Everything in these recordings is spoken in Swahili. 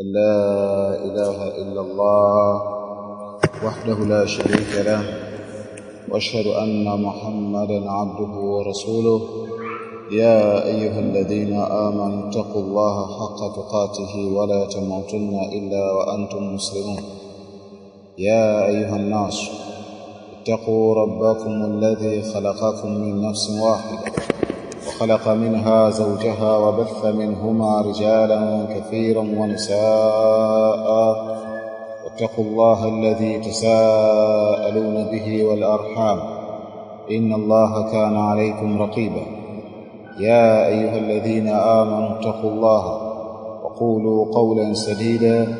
لا إله إلا الله وحده لا شريك له وأشهد أن محمدا عبده ورسوله يا أيها الذين آمنوا اتقوا الله حق تقاته ولا تموتن إلا وأنتم مسلمون يا أيها الناس اتقوا ربكم الذي خلقكم من نفس واحدة وخلق منها زوجها وبث منهما رجالا كثيرا ونساء واتقوا الله الذي تساءلون به والأرحام إن الله كان عليكم رقيبا يا أيها الذين آمنوا اتقوا الله وقولوا قولا سديدا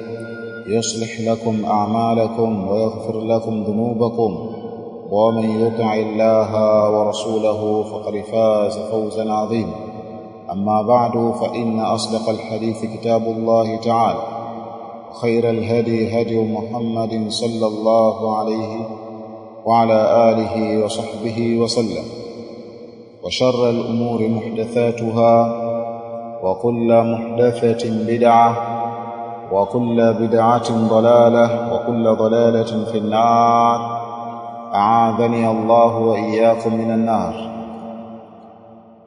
يصلح لكم أعمالكم ويغفر لكم ذنوبكم ومن يطع الله ورسوله فقد فاز فوزا عظيما أما بعد فإن أصدق الحديث كتاب الله تعالى وخير الهدي هدي محمد صلى الله عليه وعلى آله وصحبه وسلم وشر الأمور محدثاتها وكل محدثة بدعة وكل بدعة ضلالة وكل ضلالة في النار أعاذني الله وإياكم من النار.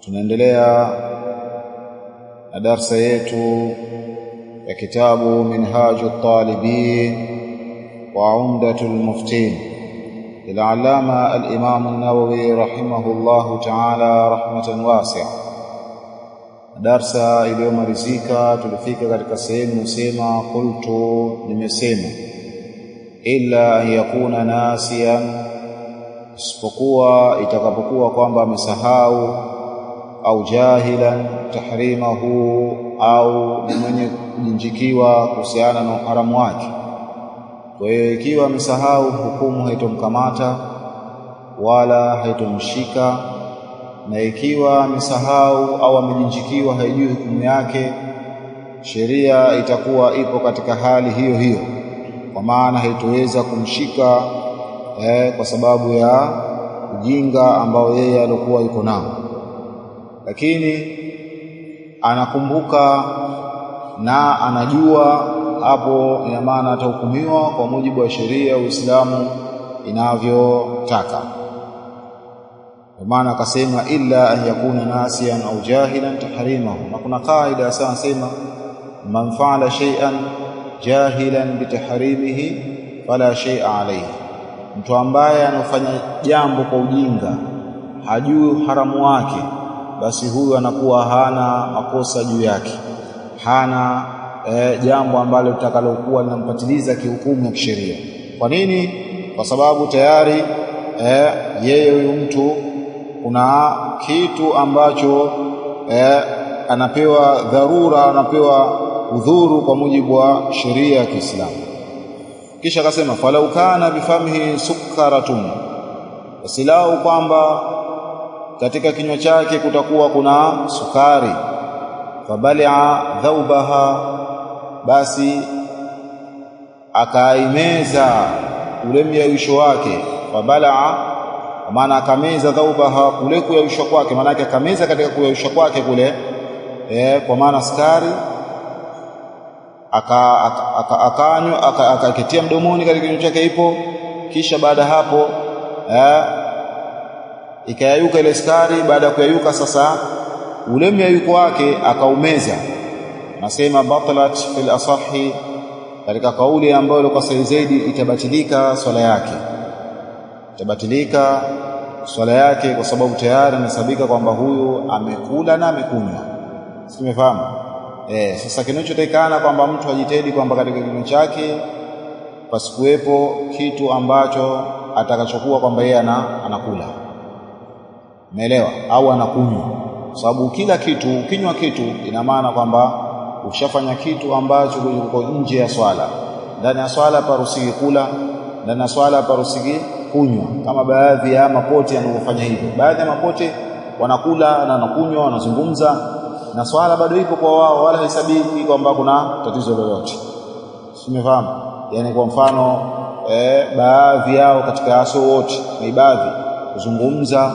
Tunaendelea na darasa yetu ya kitabu Minhajut Talibin wa Umdatul Muftin lil-Allama al-Imam an-Nawawi rahimahullahu ta'ala rahmatan wasi'a. Darasa iliyomalizika tulifika katika sehemu nasema qultu, nimesema illa an yakuna nasiyan, isipokuwa itakapokuwa kwamba amesahau, au jahilan tahrimahu, au mwenye kujinjikiwa kuhusiana na haramu wake. Kwa hiyo ikiwa amesahau, hukumu haitomkamata wala haitomshika, na ikiwa amesahau au amejinjikiwa haijui hukumu yake, sheria itakuwa ipo katika hali hiyo hiyo, kwa maana haitoweza kumshika kwa sababu ya ujinga ambao yeye alikuwa yuko nao, lakini anakumbuka na anajua, hapo ina maana atahukumiwa kwa mujibu wa sheria ya Uislamu inavyotaka. Kwa maana akasema illa an yakuna nasiyan au jahilan tahrimahu, na kuna kaida sana sema man fa'ala shay'an jahilan bitahrimihi fala shay'a alayhi, mtu ambaye anafanya jambo kwa ujinga hajui haramu wake, basi huyu anakuwa hana makosa juu yake, hana jambo ambalo litakalokuwa linampatiliza kihukumu ya kisheria. Kwa nini? Kwa sababu tayari yeye huyu mtu kuna kitu ambacho anapewa dharura, anapewa udhuru kwa mujibu wa sheria ya Kiislamu. Kisha akasema falau kana bifamihi sukaratun, wasilau kwamba katika kinywa chake kutakuwa kuna sukari, fabali'a dhaubaha, basi akaimeza ule myawisho wake, fabala'a maana akameza dhaubaha, kule kuyayusha kwake, maana yake akameza katika kuyayusha kwake kule kwa maana sukari akanywa akaketia mdomoni katika kinywa chake ipo. Kisha baada hapo ikayayuka ile sukari. Baada ya kuyayuka sasa ule myayuko wake akaumeza, nasema batalat fil asahi, katika kauli ambayo kwa sahihi zaidi itabatilika swala yake, itabatilika swala yake, kwa sababu tayari anasabika kwamba huyu amekula na amekunywa. Simefahamu? Sasa kinachotakikana kwamba mtu ajitahidi kwamba katika kinywa chake pasikuwepo kitu ambacho atakachokuwa kwamba yeye anakula, umeelewa, au anakunywa, kwa sababu kila kitu, ukinywa kitu ina maana kwamba ushafanya kitu ambacho kiko nje ya swala. Ndani ya swala parusiki kula, ndani ya swala parusiki kunywa, kama baadhi ya mapote yanayofanya hivyo. Baadhi ya mapote wanakula na wanakunywa, wanazungumza, na swala bado ipo kwa wao, wala hesabiki kwamba kuna tatizo lolote. Simefahamu? Yani kwa mfano baadhi yao katika aso wote na ibadhi kuzungumza,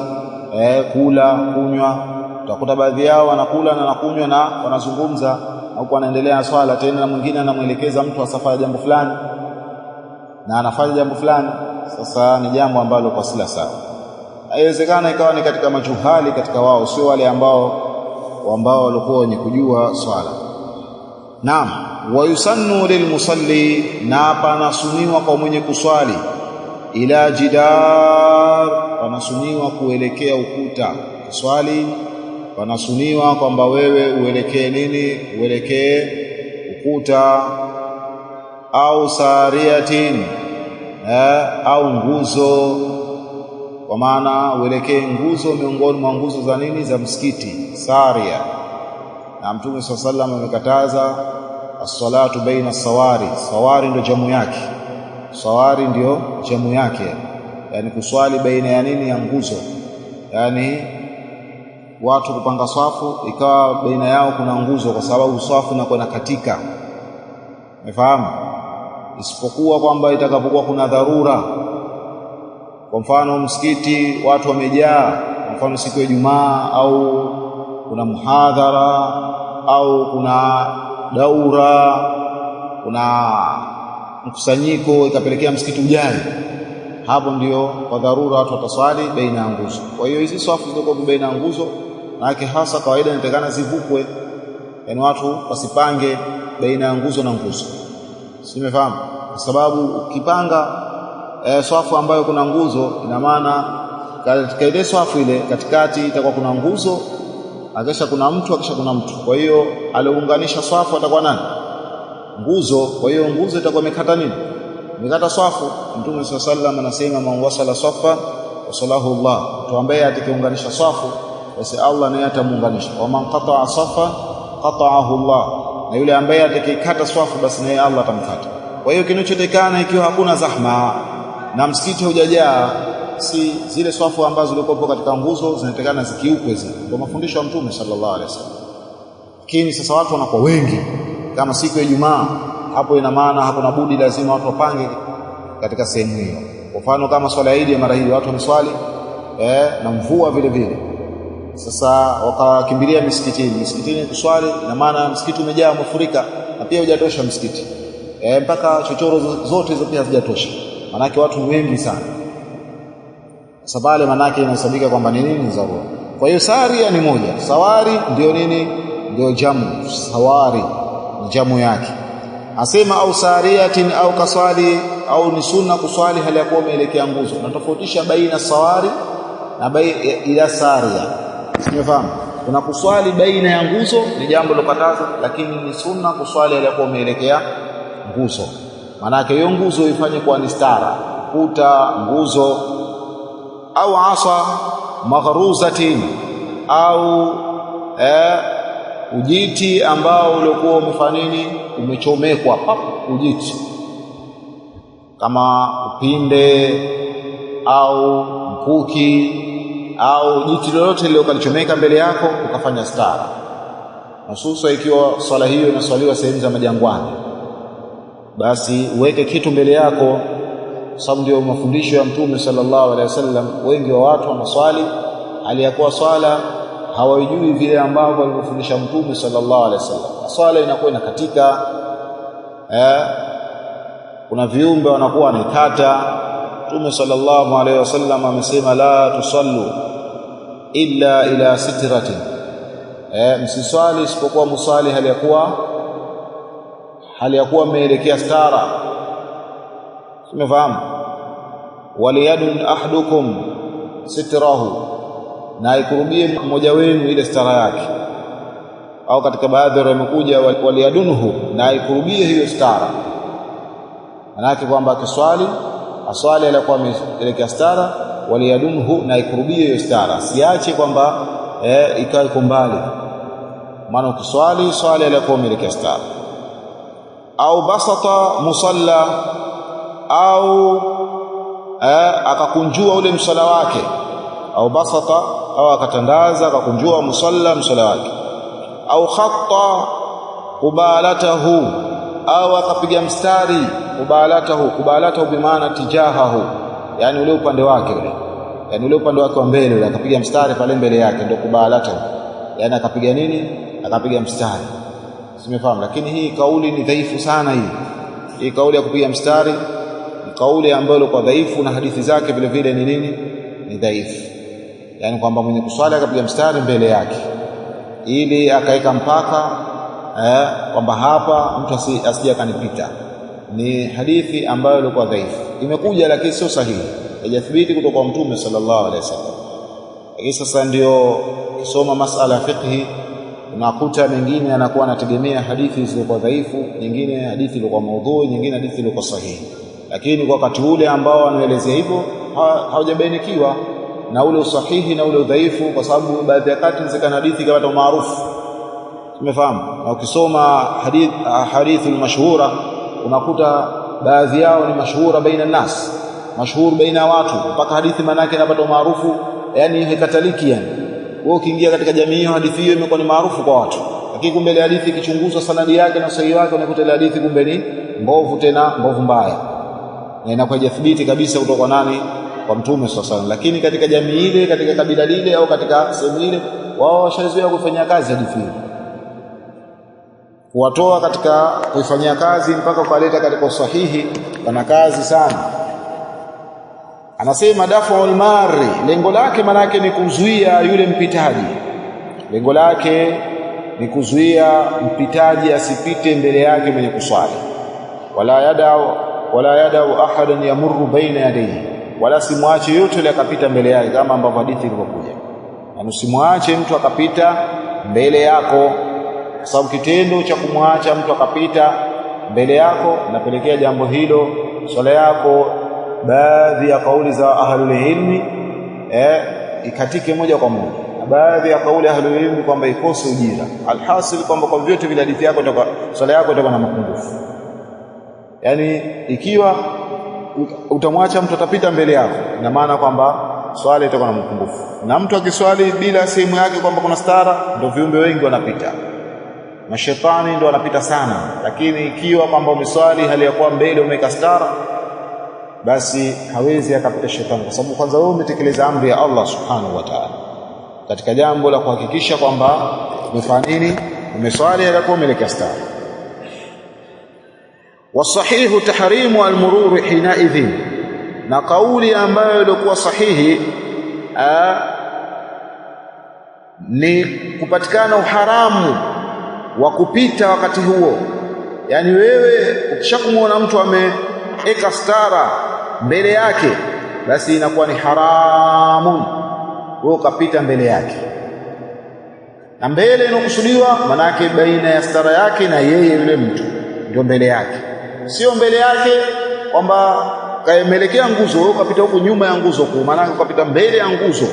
kula, kunywa, utakuta baadhi yao wanakula na wanakunywa na wanazungumza, au anaendelea na swala tena, na mwingine anamuelekeza mtu asafanye jambo fulani na anafanya jambo fulani, sasa ni jambo ambalo kwa sila sawa. Haiwezekana ikawa ni katika majuhali katika wao, sio wale ambao walikuwa wenye kujua swala. Naam, wa yusannu lilmusalli, na panasuniwa kwa mwenye kuswali, ila jidar, panasuniwa kuelekea ukuta. Kuswali panasuniwa kwamba wewe uelekee nini? Uelekee ukuta, au sariatin, au nguzo, kwa maana uelekee nguzo miongoni mwa nguzo za nini? Za msikiti, saria. Na Mtume sallallahu alaihi wasallam amekataza as-salatu baina as-sawari. Sawari ndio jamu yake, sawari ndio jamu yake, yani kuswali baina ya nini? Ya nguzo, yani watu kupanga swafu ikawa baina yao kuna nguzo, kwa sababu swafu inakuwa katika, umefahamu? Isipokuwa kwamba itakapokuwa kuna dharura, kwa mfano msikiti watu wamejaa, kwa mfano siku ya Ijumaa, au kuna muhadhara, au kuna daura, kuna mkusanyiko ikapelekea msikiti ujae, hapo ndio kwa dharura watu wataswali baina ya nguzo. Kwa hiyo hizi swafu ziko baina ya nguzo, na hasa kawaida inatakana zivukwe, yani watu wasipange baina ya nguzo na nguzo. Simefahamu? Kwa sababu ukipanga swafu ambayo kuna nguzo, ina maana katika ile swafu ile katikati itakuwa kuna nguzo, akisha kuna mtu. Kwa hiyo aliunganisha swafu atakuwa nani? Nguzo. Kwa hiyo nguzo itakuwa imekata nini? Imekata swafu. Mtume sallallahu alaihi wasallam anasema, man wasala swafa wasalahu Allah, mtu ambaye atakayeunganisha swafu basi Allah naye atamuunganisha. Wa man qata'a safa qata'ahu Allah, na yule ambaye atakayekata swafu basi naye Allah atamkata. Kwa hiyo kinachotekana, ikiwa hakuna zahma na msikiti hujajaa, si zile swafu ambazo zilikuwa katika nguzo zinatekana zikiukwe. Zile ndio mafundisho ya Mtume sallallahu alaihi wasallam. Lakini sasa watu wanakuwa wengi, kama siku ya Ijumaa, hapo ina maana hakuna budi, lazima watu wapange katika sehemu hiyo. Kwa mfano kama swala ya Eid ya mara hii watu wameswali na mvua vile vile, sasa wakakimbilia misikitini kuswali, ina maana msikiti umejaa, umefurika, na pia hujatosha msikiti mpaka chochoro zote hizo pia hazijatosha, manake watu ni wengi sana. Sabale manake inahesabika kwamba ni nini? Dharura. Kwa hiyo saria ni moja, sawari ndio nini? Ndio jamu. Sawari ni jamu yake. Asema au sariatin, au kaswali, au ni sunna kuswali hali ya kuwa umeelekea nguzo. Na tofautisha baina sawari na ila saria. Umefahamu? Kuna kuswali baina ya nguzo ni jambo lokataza, lakini ni sunna kuswali hali ya kuwa umeelekea nguzo. Manake hiyo nguzo ifanye kwa nistara, kuta, nguzo, au asa maghruzatin, au ujiti ambao ulikuwa umefanya nini? Umechomekwa ujiti, kama upinde au mkuki au jiti lolote lile ukalichomeka mbele yako ukafanya stara, hususa ikiwa swala hiyo inaswaliwa sehemu za majangwani, basi uweke kitu mbele yako, sababu ndio mafundisho ya Mtume sallallahu alaihi wasallam. Wengi wa watu wanaswali aliyakuwa swala hawajui vile ambavyo alivyofundisha Mtume sallallahu alaihi wasallam. Swala inakuwa inakatika, kuna viumbe wanakuwa wanaikata. Mtume sallallahu alaihi wasallam amesema, la tusallu illa ila sitratin, msiswali isipokuwa musali hali ya kuwa mmeelekea stara. Umefahamu? waliyadun ahdukum sitrahu, na ikurubie mmoja wenu ile stara yake. Au katika baadhi yamekuja waliyadunhu, na ikurubie hiyo stara. Manake kwamba aswali alikuwa ameelekea stara, waliyadunhu, na ikurubie hiyo stara, siache kwamba ikae iko mbali. Maana ukiswali alikuwa ameelekea stara. Au basata musalla, au akakunjua ule msala wake, au basata, au akatandaza akakunjua msala wake. Au khatta kubalatahu, au akapiga mstari kubalatahu bimaana tijahahu, yani ule upande wake ule, yani ule upande wake wa mbele ule, akapiga mstari pale mbele yake, ndio kubalatahu, yani akapiga nini? Akapiga mstari. Simefahamu, lakini hii kauli ni dhaifu sana hii kauli ya kupiga mstari ni kauli ambayo kwa dhaifu, na hadithi zake vile vile ni nini, ni dhaifu. Yani kwamba mwenye kuswali akapiga mstari mbele yake ili akaweka mpaka kwamba hapa mtu asije kanipita, ni hadithi ambayo ilikuwa dhaifu. Imekuja lakini sio sahihi, haijathibiti kutoka kwa Mtume sallallahu alaihi wasallam. Lakini sasa ndio kisoma masala ya fiqh unakuta mengine anakuwa anategemea hadithi zilizokuwa dhaifu, nyingine hadithi ilikuwa maudhui, nyingine hadithi ilikuwa sahihi. Lakini kwa wakati ule ambao anaelezea hivyo haujabainikiwa na ule usahihi na ule udhaifu, kwa sababu baadhi ya wakati inawezekana hadithi ikapata maarufu. Tumefahamu, na ukisoma hadithul mashhura unakuta baadhi yao ni mashhura baina nas, mashhur baina watu, mpaka hadithi manake inapata maarufu, yani haikataliki. Yani wewe ukiingia katika jamii hiyo, hadithi hiyo imekuwa ni maarufu kwa watu, lakini kumbe ile hadithi ikichunguzwa sanadi yake na usahihi wake unakuta ile hadithi kumbe ni mbovu, tena mbovu mbaya, na inakuwa hajathibiti kabisa kutoka kwa nani, kwa Mtume sallallahu alaihi wasallam. Lakini katika jamii ile, katika kabila lile au katika sehemu ile, wao washazoea kufanyia kazi hadithi hiyo, kuwatoa katika kuifanyia kazi mpaka ukaleta katika usahihi, pana kazi sana. Anasema daf'ul marri, lengo lake manake ni kuzuia yule mpitaji, lengo lake ni kuzuia mpitaji asipite mbele yake mwenye kuswali. wala yadau ahadan yamurru baina yadayhi, wala simwache yote yule akapita mbele yake, kama ambavyo hadithi ilivyokuja. Na usimwache mtu akapita mbele yako, kwa sababu kitendo cha kumwacha mtu akapita mbele yako inapelekea jambo hilo swala yako, baadhi ya kauli za ahlul ilmi ikatike moja kwa moja, na baadhi ya kauli ahlul ilmi kwamba ikose ujira. Alhasil kwamba kwa vyote vile hadithi yako swala yako itakuwa na mapungufu. Yani ikiwa utamwacha mtu atapita mbele yako, ina maana kwamba swala itakuwa na mapungufu. Na mtu akiswali bila sehemu yake kwamba kuna stara, ndio viumbe wengi wanapita, mashetani ndio wanapita sana. Lakini ikiwa kwamba umeswali hali ya kuwa mbele umeweka stara, basi hawezi akapita shetani, kwa sababu kwanza wewe umetekeleza amri ya Allah subhanahu wa ta'ala katika jambo la kuhakikisha kwamba umefanya nini, umeswali hali ya kuwa umeelekea stara. Wasahihu tahrimu almurur hina idhin, na kauli ambayo ilikuwa sahihi ni kupatikana uharamu wa kupita wakati huo. Yani wewe ukishakumwona mtu ameeka stara mbele yake, basi inakuwa ni haramu wewe ukapita mbele yake. Na mbele inokusudiwa manake baina ya stara yake na yeye yule mtu, ndio mbele yake, sio mbele yake kwamba kaemelekea nguzo wewe ukapita huko nyuma ya nguzo kwa maana ukapita mbele ya nguzo.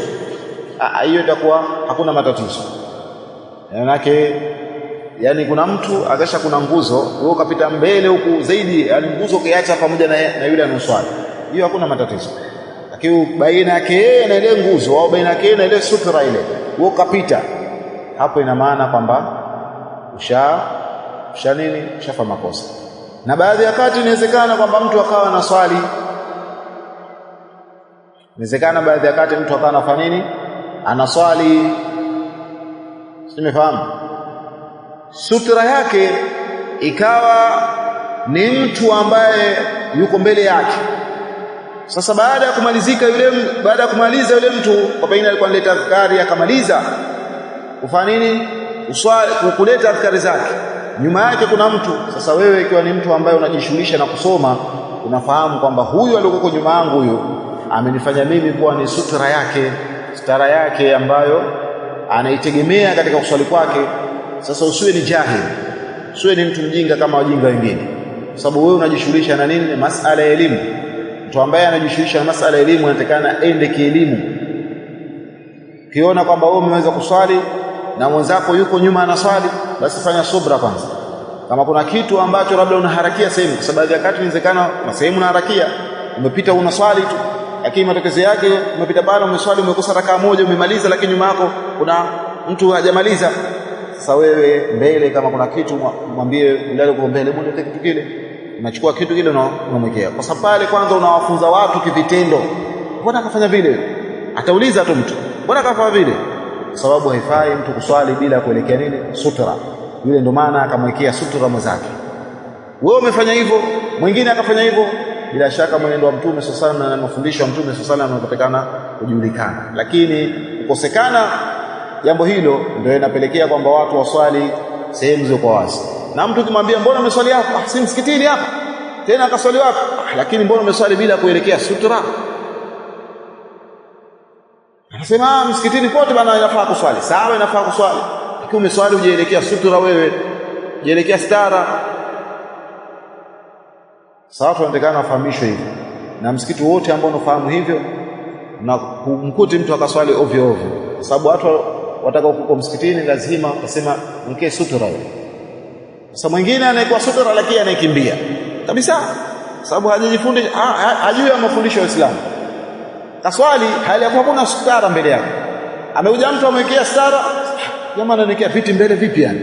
Hiyo itakuwa hakuna matatizo. Manake yani kuna mtu akasha kuna nguzo wewe ukapita mbele huku zaidi, yani nguzo kiacha pamoja na yule anuswali, hiyo hakuna matatizo. Lakini baina yake na ile nguzo au baina yake na ile sutra ile wewe ukapita, hapo ina maana kwamba ushafa makosa. Na baadhi ya wakati inawezekana kwamba mtu akawa na swali, inawezekana baadhi ya wakati mtu akawa anafanya nini, anaswali, simefahamu, sutra yake ikawa ni mtu ambaye yuko mbele yake. Sasa baada ya kumaliza yule mtu, kwa pengine alikuwa analeta adhkari akamaliza, ufanya nini, uswali kuleta adhkari zake, nyuma yake kuna mtu. Sasa wewe ikiwa ni mtu ambaye unajishughulisha na kusoma, unafahamu kwamba huyu aliyoko nyuma yangu huyu amenifanya mimi kuwa ni sutra yake, stara yake ambayo anaitegemea katika kuswali kwake. Sasa usiwe ni jahili, usiwe ni mtu mjinga kama wajinga wengine, kwa sababu wewe unajishughulisha na nini, masala ya elimu. Mtu ambaye anajishughulisha na masala ya elimu anatakana aende kielimu. Ukiona kwamba wewe umeweza kuswali na mwenzako yuko nyuma anaswali, basi fanya subra kwanza. Kama kuna kitu ambacho labda unaharakia sehemu, kwa sababu ya wakati inawezekana sehemu unaharakia, umepita unaswali tu, lakini matokeo yake umepita pale umeswali umekosa rakaa moja umemaliza, lakini nyuma yako kuna mtu hajamaliza. Sasa wewe mbele, kama kuna kitu mwambie yule yuko mbele, mwende kitu kile, unachukua kitu kile unamwekea, kwa sababu pale kwanza unawafunza watu kivitendo. Mbona akafanya vile? Atauliza tu mtu, mbona akafanya vile? Kwa sababu haifai mtu kuswali bila kuelekea nini, sutra. yule ndo maana akamwekea sutura mwenzake. Wewe umefanya hivyo, mwingine akafanya hivyo, bila shaka mwenendo wa Mtume sallallahu alaihi wasallam na mafundisho ya Mtume sallallahu alaihi wasallam yanapatikana kujulikana. Lakini kukosekana jambo hilo ndio inapelekea kwamba watu waswali sehemu ziko wazi. Na mtu kimwambia mbona umeswali hapa? Si msikitini hapa. Tena akaswali wapi? Lakini mbona umeswali bila kuelekea sutura? Anasema msikitini pote bana inafaa kuswali. Sawa, inafaa kuswali. Lakini umeswali hujaelekea sutura wewe. Hujaelekea stara. Sawa, tunatakana wafahamishwe hivyo. Na msikiti wote ambao unafahamu hivyo na kumkuti mtu akaswali ovyo ovyo. Kwa sababu watu wataka kuko msikitini lazima wasema mkee sutura wewe. Sasa mwingine anaikuwa sutura lakini anakimbia. Kabisa. Sababu hajajifundisha, hajui mafundisho ya Uislamu. Kaswali hali ya hakuna stara mbele yake. Amekuja mtu amewekea stara, jamaa ananiwekea viti mbele vipi yani?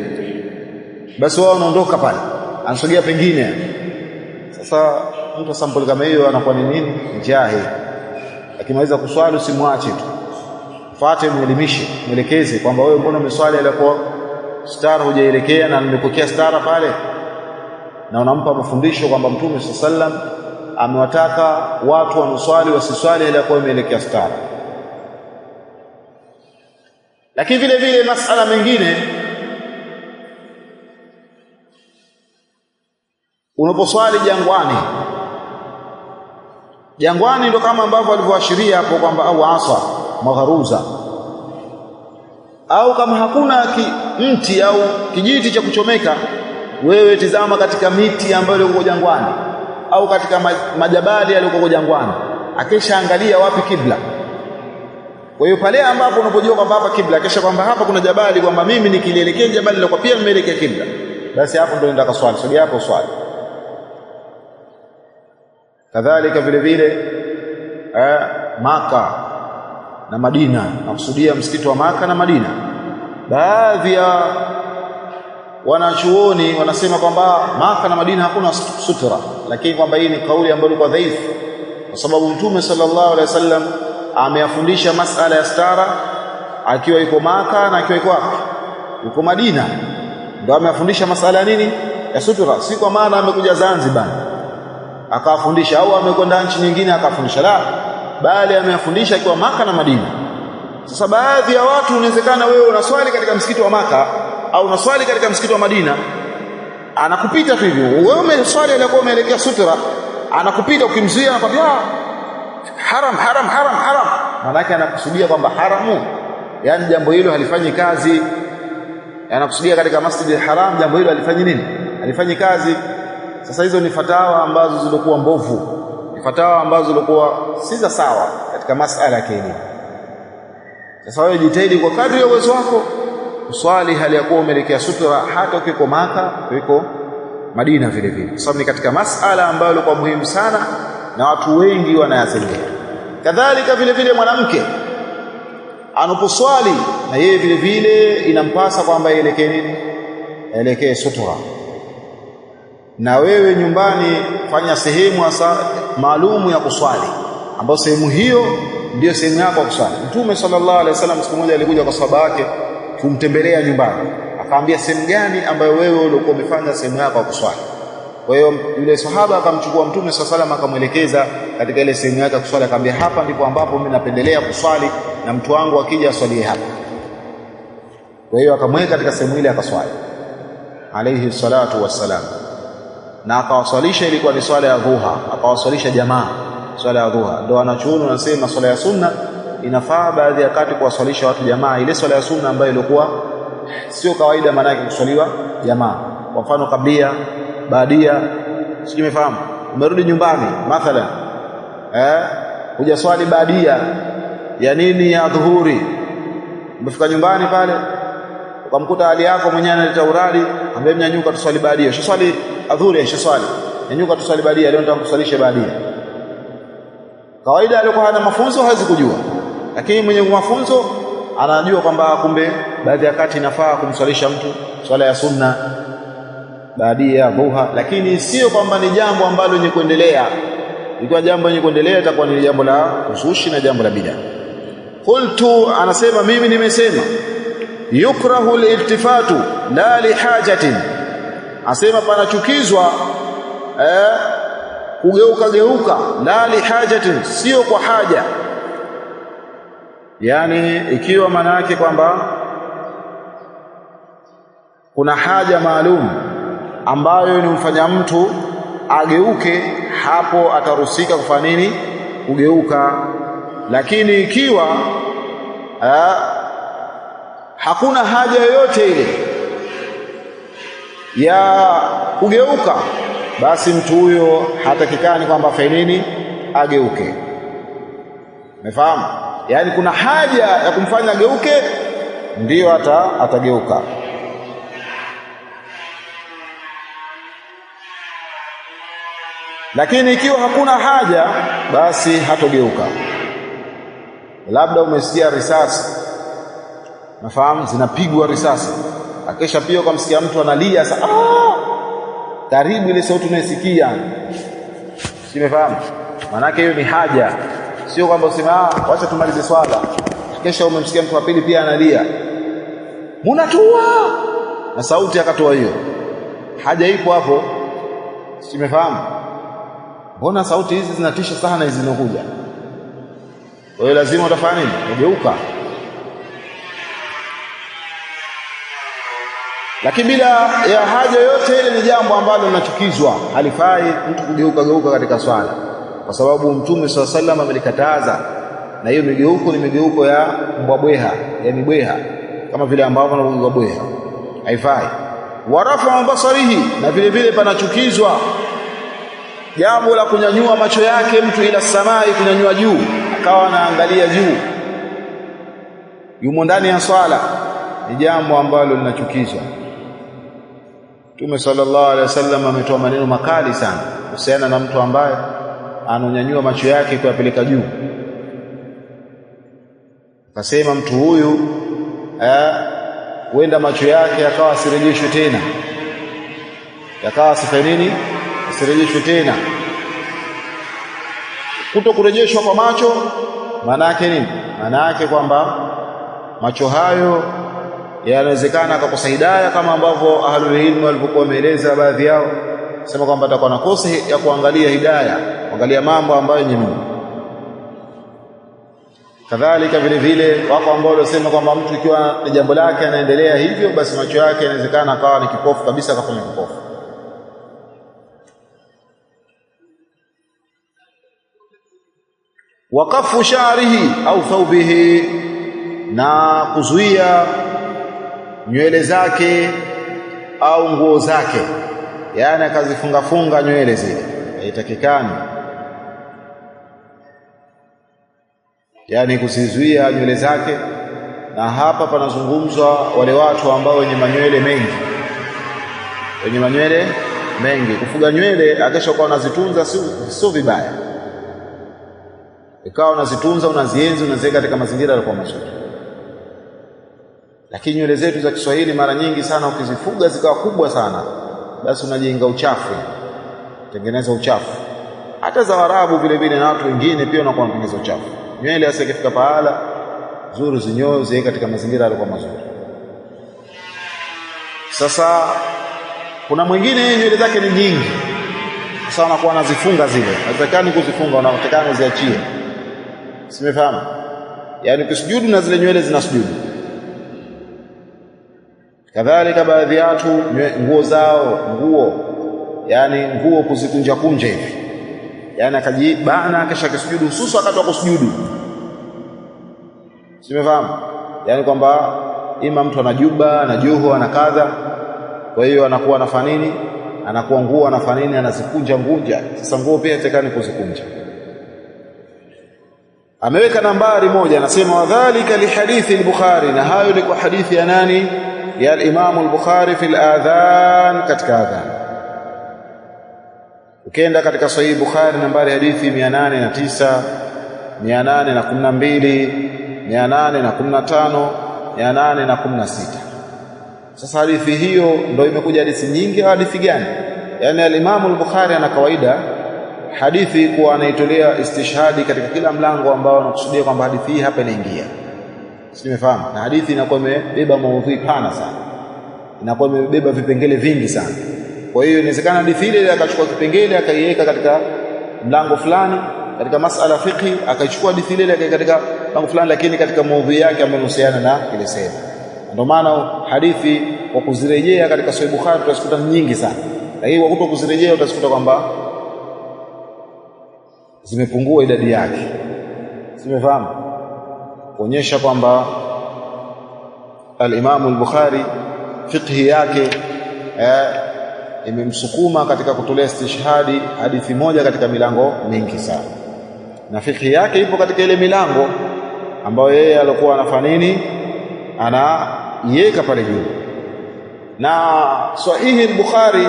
Basi wao wanaondoka pale. Anasogea pengine. Sasa mtu sample kama hiyo anakuwa ni nini? Jahili. Akimaliza kuswali usimwache tu. Fuate, muelimishe, mwelekeze kwamba wewe mbona umeswali alapo stara hujaelekea na nimepokea stara pale. Na unampa mafundisho kwamba Mtume sallallahu alaihi wasallam amewataka watu wanuswali wasiswali ile kwa imeelekea stara. Lakini vile vile masala mengine, unaposwali jangwani ndio kama ambavyo alivyoashiria hapo kwamba au asa magharuza, au kama hakuna mti au kijiti cha kuchomeka, wewe tizama katika miti ambayo iko jangwani au katika majabali yaliyoko jangwani, akisha angalia wapi kibla. Kwa hiyo pale ambapo unapojua kwamba hapa kibla, kisha kwamba hapa kuna jabali, kwamba mimi nikielekea jabali la kwa pia nimeelekea kibla, basi hapo ndio nenda kaswali. Sogea hapo swali. Kadhalika vile vile Maka na Madina, nakusudia msikiti wa Maka na Madina. Baadhi ya wanachuoni wanasema kwamba Maka na Madina hakuna sutura, lakini kwamba hii ni kauli ambayo ilikuwa dhaifu, kwa sababu Mtume sallallahu alaihi wasallam ameyafundisha masala ya stara akiwa yuko Maka na akiwa yuko Madina. Ndio ameyafundisha masala ya nini? Ya sutura. Si kwa maana amekuja Zanzibar akafundisha au amekwenda nchi nyingine akafundisha, la, bali ameyafundisha akiwa Maka na Madina. Sasa baadhi ya watu, inawezekana wewe unaswali katika msikiti wa Maka au unaswali katika msikiti wa Madina, anakupita tu hivyo. Wewe umeswali alikuwa umeelekea sutura, anakupita ukimzuia, anakwambia haram haram haram haram. Maana yake anakusudia kwamba haramu, yani jambo hilo halifanyi kazi. Anakusudia katika Masjidil Haram jambo hilo halifanyi nini? Halifanyi kazi. Sasa hizo ni fatawa ambazo zilikuwa mbovu, ni fatawa ambazo zilikuwa si za sawa katika masala ya kielimu. Sasa wewe jitahidi kwa kadri ya uwezo wako uswali hali ya kuwa umeelekea sutura, hata ukiko Maka, ukiko Madina vile vile, kwa sababu ni katika masala ambayo ilikuwa muhimu sana na watu wengi wanayazembea. Kadhalika vile vile mwanamke anaposwali na yeye vile vile inampasa kwamba aelekee nini? Aelekee sutura. Na wewe nyumbani fanya sehemu hasa maalumu ya kuswali, ambayo sehemu hiyo ndio sehemu yako ya kuswali. Mtume sallallahu alaihi wasallam siku moja alikuja kwa sahaba yake kumtembelea nyumbani, akaambia sehemu gani ambayo wewe ulikuwa umefanya sehemu yako ya kuswali. Kwa hiyo yule sahaba akamchukua Mtume sallallahu alaihi wasallam akamwelekeza katika ile sehemu yake ya kuswali, akamwambia hapa ndipo ambapo mimi napendelea kuswali na mtu wangu akija aswalie hapa. Kwa hiyo akamweka katika sehemu ile akaswali alayhi salatu wassalam, na akawaswalisha. Ilikuwa ni swala ya dhuha, akawaswalisha jamaa swala ya dhuha. Ndio wanachuoni wanasema swala ya sunna inafaa baadhi ya wakati kuwaswalisha watu jamaa, ile swala ya sunna ambayo ilikuwa sio kawaida maana yake kuswaliwa jamaa. Kwa mfano kablia, baadia, sijui umefahamu. Umerudi nyumbani mathalan, hujaswali baadia ya nini, ya dhuhuri. Umefika nyumbani pale ukamkuta hali yako mwenyewe analeta uradi, ambaye mnyanyuka tuswali baadia. Ushaswali adhuhuri, ushaswali, nyanyuka tuswali baadia, leo nataka kuswalisha baadia. Kawaida alikuwa hana mafunzo hawezi kujua, lakini mwenye mafunzo anajua kwamba kumbe baadhi ya wakati inafaa kumswalisha mtu swala ya sunna baadia, dhuha, lakini sio kwamba ni jambo ambalo lenye kuendelea. Ikiwa jambo lenye kuendelea itakuwa ni jambo la uzushi na jambo la bid'a. Qultu, anasema mimi nimesema, yukrahu al-iltifatu la lihajatin, asema panachukizwa kugeuka la lihajatin, sio kwa haja. Yani ikiwa maana yake kwamba kuna haja maalum ambayo inamfanya mtu ageuke, hapo atarusika kufanya nini? Kugeuka. Lakini ikiwa hakuna haja yoyote ile ya kugeuka, basi mtu huyo hatakikani kwamba afanye nini? Ageuke. Umefahamu? Yani kuna haja ya kumfanya ageuke, ndiyo atageuka. Lakini ikiwa hakuna haja, basi hatogeuka. Labda umesikia risasi, nafahamu zinapigwa risasi, akisha pia ukamsikia mtu analia, karibu ile sauti unayosikia, simefahamu? Maana hiyo ni haja, sio kwamba usema wacha tumalize swala, kisha umemsikia mtu wa pili pia analia, munatua na sauti akatoa hiyo. Haja ipo hapo, simefahamu? Mbona sauti hizi zinatisha sana hizi zinakuja? Kwa hiyo lazima utafanya nini? Ugeuka. Lakini bila ya haja yote ile ni jambo ambalo linachukizwa, halifai mtu kugeuka katika swala, kwa sababu Mtume sallallahu alaihi wasallam amelikataza. Na hiyo migeuko ni migeuko ya mbwabweha, ya mibweha, kama vile ambavyo wanageuka bweha, haifai. Warafa basarihi, na vile vile panachukizwa jambo la kunyanyua macho yake mtu ila samai, kunyanyua juu, akawa anaangalia juu, yumo ndani ya swala, ni jambo ambalo linachukizwa. Mtume sallallahu alaihi wasallam ametoa maneno makali sana kuhusiana na mtu ambaye anonyanyua macho yake kuyapeleka juu. Akasema mtu huyu huenda macho yake yakawa asirejeshwe tena, yakawa asifanye nini? Asirejeshwe tena. Kuto kurejeshwa kwa macho maana yake nini? Maana yake kwamba macho hayo yanawezekana akakosa hidayah, kama ambavyo ahlul ilm walivyokuwa wameeleza baadhi yao, sema kwamba atakuwa na kosa ya kuangalia hidayah, kuangalia mambo ambayo yenye nuru. Kadhalika vile vile wako ambao wanasema kwamba mtu ikiwa ni jambo lake anaendelea hivyo, basi macho yake yanawezekana akawa ni kipofu kabisa, akafanya kipofu. Waqafu sha'rihi au thawbihi, na kuzuia nywele zake au nguo zake, yani akazifunga nywele zile, haitakikani. Yani kuzizuia nywele zake. Na hapa panazungumzwa wale watu ambao wenye manywele mengi, wenye manywele mengi. Kufuga nywele akisha kwa unazitunza sio vibaya, ikawa unazitunza, unazienzi, unaziweka katika mazingira yalikuwa mazuri. Lakini nywele zetu za Kiswahili mara nyingi sana ukizifuga zikawa kubwa sana, basi unajenga uchafu, tengeneza uchafu. Hata za Waarabu vile vile na watu wengine pia wanakuwa wanatengeneza uchafu. Nywele asikifika pahala zuri zinyoe, ziweke katika mazingira yalikuwa mazuri. Sasa kuna mwingine nywele zake ni nyingi, sasa anakuwa anazifunga zile, hatakani kuzifunga, unatakana uziachie, simefahamu? Yani ukisujudu na zile nywele zinasujudu. Kadhalika baadhi ya watu nguo zao, yani nguo kuzikunja hivi, yani akajibana kisha kisujudu, hususa wakati wa kusujudu, simefahamu? Yani kwamba ima mtu anajuba na joho na kadha, kwa hiyo anakuwa anafanya nini? Anakuwa nguo anafanya nini? Anazikunja. Sasa nguo pia hatakani kuzikunja. Ameweka nambari 1, anasema wadhālika li hadithi al-Bukhari, na hayo ni kwa hadithi ya nani? Ya al-Imam al-Bukhari fi al-adhan, katika adhan. Ukienda katika Sahih Bukhari nambari hadithi 809, 812, 815, 816. Sasa hadithi hiyo ndio imekuja hadithi nyingi. Hadithi gani? Yani al-Imam al-Bukhari ana kawaida hadithi kuwa anaitolea istishhadi katika kila mlango ambao anakusudia kwamba hadithi hii hapa inaingia. Simefahamu. Na hadithi inakuwa imebeba maudhui pana sana, inakuwa imebeba vipengele vingi sana. Kwa hiyo inawezekana hadithi ile akachukua kipengele akaiweka katika mlango fulani katika masala fiqhi, akaichukua hadithi ile akaiweka katika mlango fulani, lakini katika maudhui yake yanahusiana na ile sehemu. Ndio maana hadithi kwa kuzirejea katika Sahih Bukhari tutazikuta nyingi sana, lakini kwa kutokuzirejea utazikuta kwamba zimepungua idadi yake. Simefahamu, kuonyesha kwamba al-Imam al-Bukhari fiqhi yake imemsukuma katika kutolea istishhadi hadithi moja katika milango mingi sana, na fiqhi yake ipo katika ile milango ambayo yeye alikuwa anafanya nini, anaiweka pale juu. Na Sahihi al-Bukhari,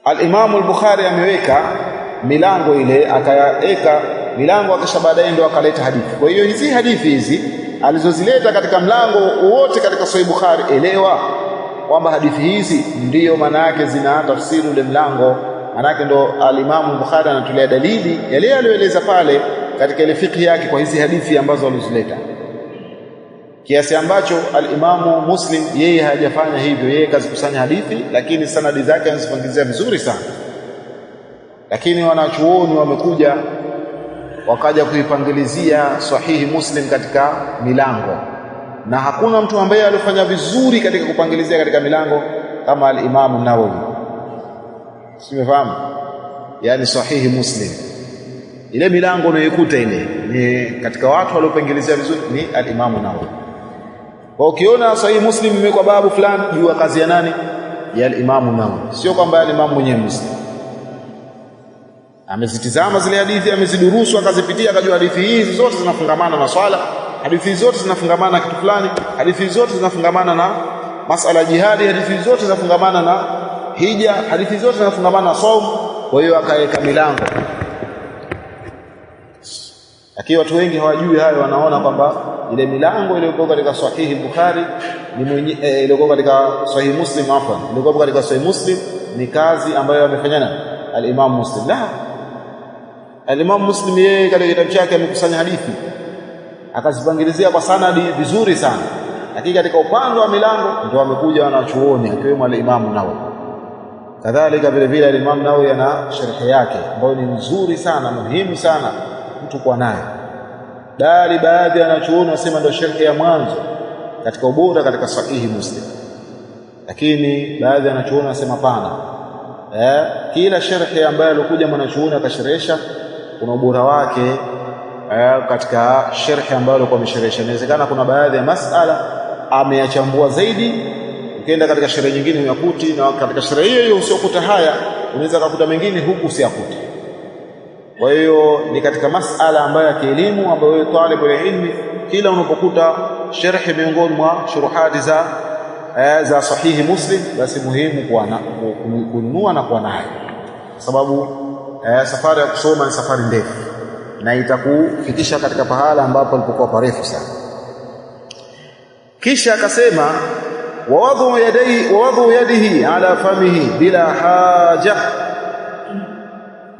al-Imam al-Bukhari ameweka milango ile, akaweka milango akisha baadaye ndio akaleta hadithi. Kwa hiyo hizi hadithi hizi alizozileta katika mlango wote katika Sahih Bukhari, elewa kwamba hadithi hizi ndiyo maana yake zina tafsiri ule mlango. Maana yake ndo al-Imam al-Bukhari anatolea dalili yale aliyoeleza pale katika ile fiqh yake kwa hizi hadithi ambazo alizileta, kiasi ambacho al-Imam Muslim yeye hajafanya hivyo. Yeye kazikusanya hadithi, lakini sanadi zake anazipangizia vizuri sana, lakini wanachuoni wamekuja wakaja kuipangilizia Sahihi Muslim katika milango, na hakuna mtu ambaye alifanya vizuri katika kupangilizia katika milango kama al-Imam Nawawi. Simefahamu, yani Sahihi Muslim ile milango unayokuta ile ni katika watu waliopangilizia vizuri ni al-Imam Nawawi. Kwa ukiona Sahihi Muslim imewekwa babu fulani, jua kazi ya nani? Ya al-Imam Nawawi, sio kwamba al-Imam mwenyewe Muslim amezitizama zile hadithi, amezidurusu, akazipitia, akajua hadithi hizi zote zinafungamana na swala, hadithi zote zinafungamana na kitu fulani, hadithi zote zinafungamana na masala jihadi, hadithi zote zinafungamana na hija, hadithi zote zinafungamana na saum. Kwa hiyo akaweka milango. Lakini watu wengi hawajui hayo, wanaona kwamba ile milango iliyokuwa katika Sahihi Bukhari ni iliyokuwa katika Sahihi Muslim, iliyokuwa katika Sahihi Muslim ni kazi ambayo amefanyana al-Imam Muslim. La, al-Imam Muslim yeye katika kitabu chake amekusanya hadithi akazipangilizia kwa sanadi vizuri sana, lakini katika upande wa milango ndio amekuja wanachuoni akiwemo al-Imam Nawawi. Kadhalika vile vile al-Imam Nawawi ana sharhi yake ambayo ni nzuri sana, muhimu sana mtu kuwa nayo. Bali baadhi ya wanachuoni wasema ndio sharhi ya mwanzo katika ubora katika Sahihi Muslim, lakini baadhi ya wanachuoni wasema pana. Kila sharhi ambayo alikuja mwanachuoni akasherehesha kuna ubora wake katika sharhi ambayo alikuwa amesherehesha. Inawezekana kuna baadhi ya masala ameyachambua zaidi, ukienda katika sharhi nyingine uyakuti, na katika sharhi hiyo usiokuta haya unaweza kukuta mengine huku usiyakute. Kwa hiyo ni katika masala ambayo ya kielimu ambayo wewe talib ilmi, kila unapokuta sharhi miongoni mwa shuruhati za Sahihi Muslim, basi muhimu kununua na kuwa nayo, kwa sababu safari ya kusoma ni safari ndefu na itakufikisha katika pahala ambapo alipokuwa parefu sana. Kisha akasema wawadhu yadihi ala famihi bila haja,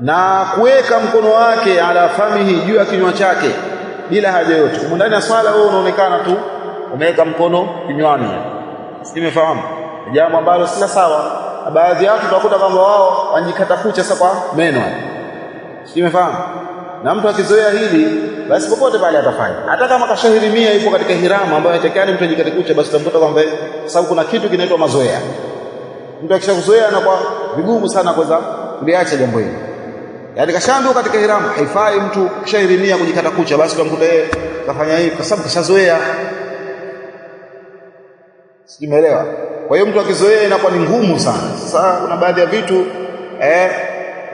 na kuweka mkono wake ala famihi, juu ya kinywa chake, bila haja yote. Ndani ya swala wewe unaonekana tu umeweka mkono kinywani, simefahamu, jambo ambalo si sawa. Baadhi ya watu utakuta kwamba wao wanjikata kucha sasa kwa meno, simefahamu. Na mtu akizoea hili, basi popote pale atafanya, hata kama kashahirimia ipo katika hiramu ambayo hatakani mtu ajikate kucha, basi utamkuta kwamba, kwa sababu kuna kitu kinaitwa mazoea. Mtu akishakuzoea anakuwa vigumu sana kuweza kuliacha jambo hili. Yaani kashaambiwa katika hiramu haifai mtu kishahirimia kujikata kucha, basi utamkuta yeye kafanya hivi kwa sababu kashazoea. Simeelewa? Kwa hiyo mtu akizoea inakuwa ni ngumu sana. Sasa kuna baadhi ya vitu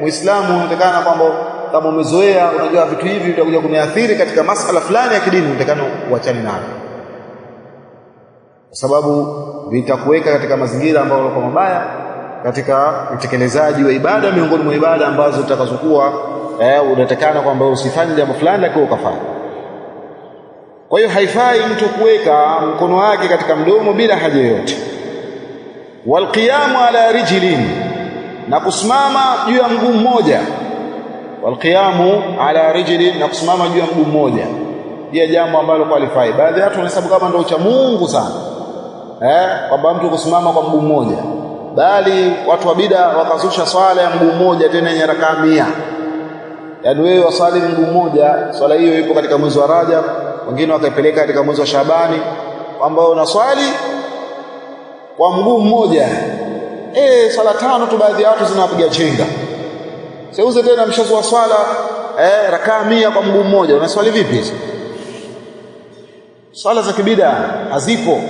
Muislamu unatakana kwamba kama umezoea, unajua vitu hivi vitakuja kuniathiri katika masala fulani ya kidini, unatakana uachane navyo, kwa sababu vitakuweka katika mazingira ambayo yako mabaya katika utekelezaji wa ibada, miongoni mwa ibada ambazo utakazokuwa unatakana kwamba usifanye jambo fulani lakini ukafanya. Kwa hiyo haifai mtu kuweka mkono wake katika mdomo bila haja yoyote. Walqiyamu ala rijlin, na kusimama juu ya mguu mmoja. Walqiyamu ala rijlin, na kusimama juu ya mguu mmoja. pia jambo ambalo kwa alifai. Baadhi ya watu wanahesabu kama ndio ucha Mungu sana, kwamba mtu kusimama kwa mguu mmoja, bali watu wa bid'a wakazusha swala ya mguu mmoja tena yenye rakaa 100. Yaani wewe wasali mguu mmoja, swala hiyo ipo katika mwezi wa Rajab, wengine wakaipeleka katika mwezi wa Shabani, kwamba unaswali kwa mguu mmoja. Swala 5 tu baadhi ya watu zinapiga chenga. Seuze tena mshazo wa swala rakaa 100 kwa mguu mmoja, unaswali vipi hizo? Swala za kibida hazipo.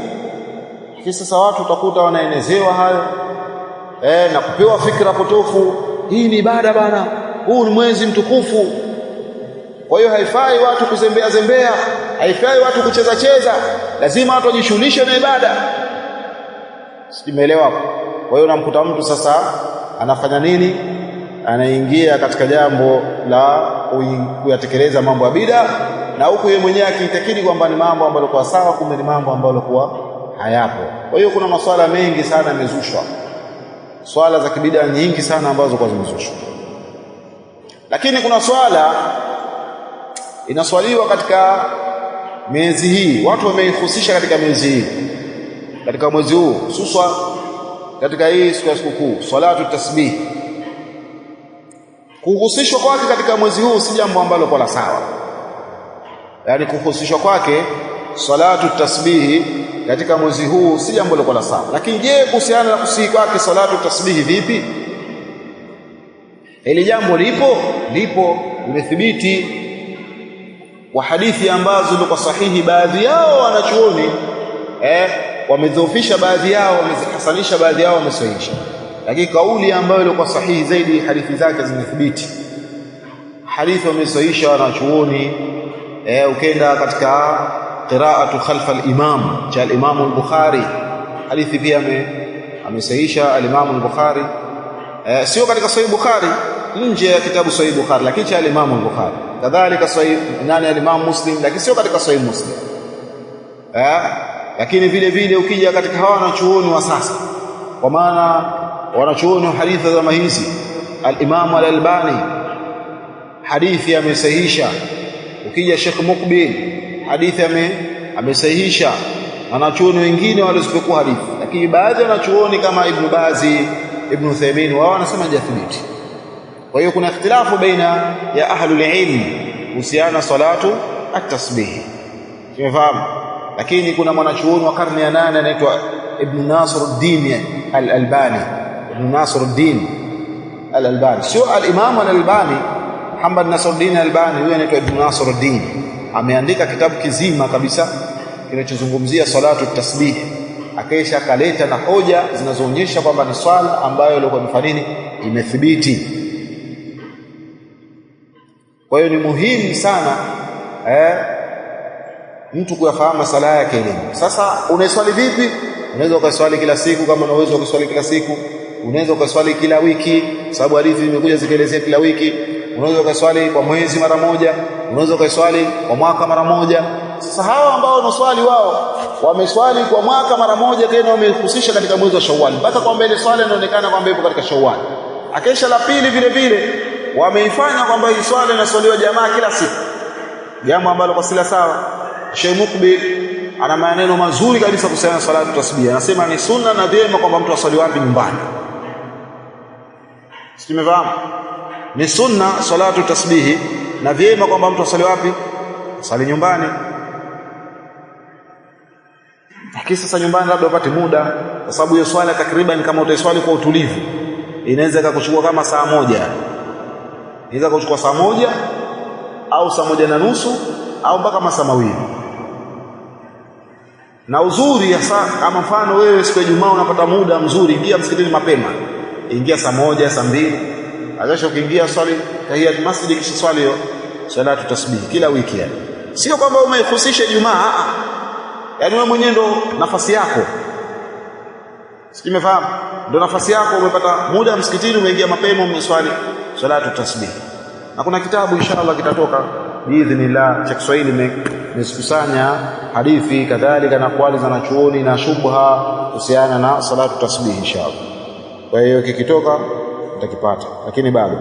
Sasa watu utakuta wanaenezewa hayo na kupewa fikra potofu, hii ni ibada bana, huu ni mwezi mtukufu. Kwa hiyo haifai watu kuzembea zembea, haifai watu kucheza cheza, lazima watu wajishughulishe na ibada. Simeelewa hapo? Kwa hiyo unamkuta mtu sasa anafanya nini? Anaingia katika jambo la kuyatekeleza mambo ya bid'a, na huku yeye mwenyewe akiitakidi kwamba ni mambo ambayo kwa sawa, kumbe ni mambo ambayo kwa hayapo. Kwa hiyo kuna maswala mengi sana yamezushwa, swala za kibida nyingi sana ambazo kwa zimezushwa. Lakini kuna swala inaswaliwa katika miezi hii, watu wameihusisha katika miezi hii, katika mwezi huu hususan katika hii siku ya sikukuu, salatu tasbih. Kuhusishwa kwake katika mwezi huu si jambo ambalo kwa la sawa. Yaani kuhusishwa kwake salatu tasbih katika mwezi huu si jambo la sawa. Lakini je, kuhusiana na kusihi kwake salatu tasbih vipi? Hili jambo lipo limethibiti wa hadithi ambazo liko sahihi. Baadhi yao wanachuoni wamedhoofisha, baadhi yao wamehasanisha, baadhi yao wamesahihisha, lakini kauli ambayo ilikuwa sahihi zaidi, hadithi zake zimethibiti. Hadithi wamesahihisha wanachuoni. Ukenda katika qira'atu khalfa al-imam cha al-Imam al-Bukhari, hadithi pia amesahihisha al-Imam al-Bukhari, sio katika Sahih Bukhari, nje ya kitabu Sahih Bukhari, lakini cha al-Imam al-Bukhari. Kadhalika Sahih al-Imam Muslim, lakini sio katika Sahih Muslim. Lakini vile vile ukija katika hawa wanachuoni wa sasa, kwa maana wanachuoni wa hadithi za hizi, al-Imam al-Albani hadithi amesahihisha. Ukija Sheikh Muqbil hadithi amesahihisha, wanachuoni wengine walizopekua hadithi. Lakini baadhi ya wanachuoni kama Ibn Bazi, Ibn Uthaymeen, wao wanasema hajathibiti. Kwa hiyo kuna ikhtilafu baina ya ahlul ilm kuhusiana salatu at-tasbih, tumefahamu. Lakini kuna mwanachuoni wa karne ya 8 anaitwa Ibn Nasruddin al-Albani, Ibn Nasruddin al-Albani, sio al-Imam al-Albani Muhammad Nasruddin al-Albani, huyo anaitwa Ibn Nasruddin. Ameandika kitabu kizima kabisa kinachozungumzia salatu tasbih, akaisha kaleta na hoja zinazoonyesha kwamba ni swala ambayo ilikuwa imefanya nini, imethibiti. Kwa hiyo ni muhimu sana mtu kuyafahamu sala yake ile. Sasa unaiswali vipi? Unaweza ukaswali kila siku, kama unaweza ukaswali kila siku. Unaweza ukaswali kila wiki, sababu hadithi imekuja zikielezea kila wiki. Unaweza ukaswali kwa mwezi mara moja, unaweza ukaswali kwa mwaka mara moja. Sasa hawa ambao wanaswali, wao wameswali kwa mwaka mara moja, tena wamehusisha katika mwezi wa Shawwal, mpaka kwamba ile swala inaonekana kwamba ipo katika Shawwal. Akesha la pili vile vile wameifanya kwamba hii swala inaswaliwa jamaa kila siku, jambo ambalo kwa sila sawa. Sheikh Muqbil ana maneno mazuri kabisa kuhusiana na salatu tasbih. Anasema ni sunna na vyema kwamba mtu aswali wapi? Nyumbani. Simefahamu? Ni sunna salatu tasbih na vyema kwamba mtu aswali wapi? Asali nyumbani. Lakini sasa nyumbani labda upate muda, kwa sababu hiyo swala takriban kama utaiswali kwa utulivu inaweza kukuchukua kama saa moja. Inaweza kuchukua saa moja au saa moja na nusu au mpaka masaa mawili. Na uzuri hasa kama mfano wewe siku ya Ijumaa unapata muda mzuri, ingia msikitini mapema. Ingia saa moja, saa mbili. Akisha ukiingia swali tahiyat masjid, kisha swali hiyo salatu tasbih kila wiki. Yani sio kwamba umehusisha Ijumaa, yani wewe mwenyewe ndo nafasi yako. Simefahamu? Ndo nafasi yako, umepata muda msikitini, umeingia mapema, umeswali salatu tasbih. Na kuna kitabu inshallah kitatoka biidhnillah cha Kiswahili nimekusanya hadithi kadhalika na kwali za wanachuoni na shubha kuhusiana na salatu tasbih inshallah. Kwa hiyo kikitoka utakipata, lakini bado